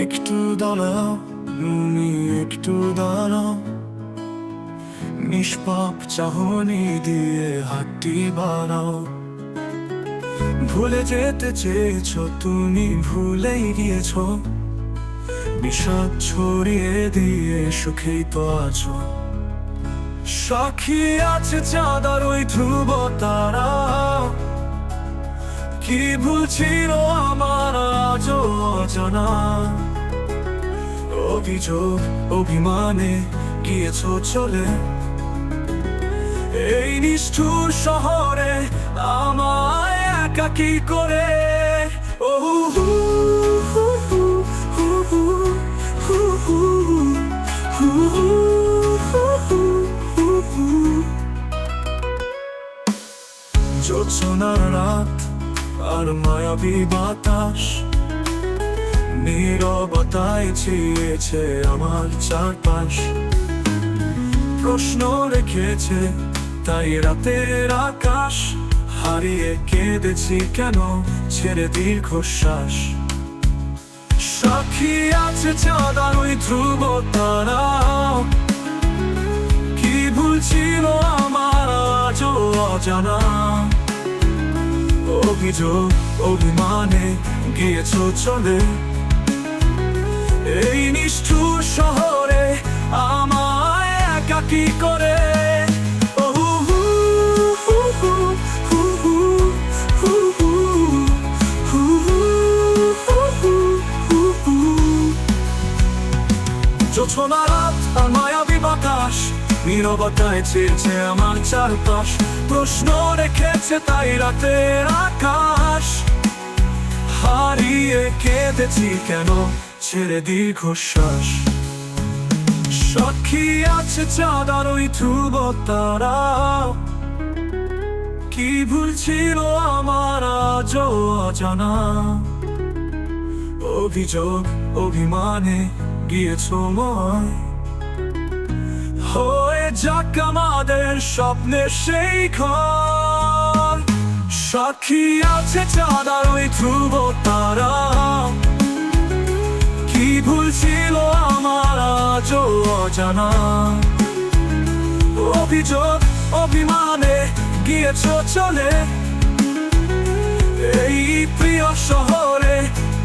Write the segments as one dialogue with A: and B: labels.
A: একটু দাঁড়াও, তুমি একটু দাঁড়াও, নিষ্পাপ চাহনি দিয়ে হাতটি বাড়াও। ভুলে যেতে চেয়েছ, তুমি ভুলেই গিয়েছ, বিষাদ ছড়িয়ে দিয়ে সুখেই তো আছো। সাক্ষী আছে চাঁদার ওই ধ্রুব তারা, কি ভুল ছিল আমার আজও অজানা। অভিযোগ অভিমানে গিয়েছ চলে, এই নিষ্ঠুর শহরে আমায় একাকী করে। ও হু হু হু হু হু হু হু হু হু হু হু। জোছনার রাত আর মায়াবী বাতাস নীরবতায় ছিয়েছে আমার চারপাশ। প্রশ্ন রেখেছে তাই রাতের আকাশ, হারিয়ে কেঁদেছি কেন ছেড়ে দীর্ঘশ্বাস। সাক্ষী আছে চাঁদার ওই ধ্রুব তারা, কি ভুল ছিল আমার আজও অজানা। অভিযোগ অভিমানে গিয়েছ চলে, এই নিষ্ঠুর শহরে আমায় একাকী করে। ও হু হু হু হু হু হু হু হু হু হু হু। জোছনা রাত আর মায়াবী বাতাস নীরবতায় ছেয়েছে আমার চারপাশ। প্রশ্ন রেখেছে তাই রাতের আকাশ, হারিয়ে কেঁদেছি কেন ছেড়ে দীর্ঘশ্বাস। সাক্ষী আছে চাঁদার ওই ধ্রুব তারা, কি ভুল ছিল আমার আজও অজানা। অভিযোগ অভিমানে গিয়েছ ময়, হয়ে যাক আমাদের স্বপ্নের সেই ঘর। সাক্ষী আছে চাঁদার ওই ধ্রুব তারা, কি ভুল ছিল আমার আজও অজানা। অভিযোগ অভিমানে গিয়েছ চলে, এই প্রিয় শহরে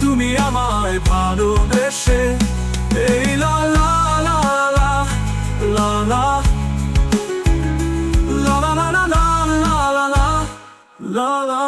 A: তুমি আমায় ভালোবেসে। এই লা লা লা লা লা লা লা লা লা লা লা লা লা লা লা।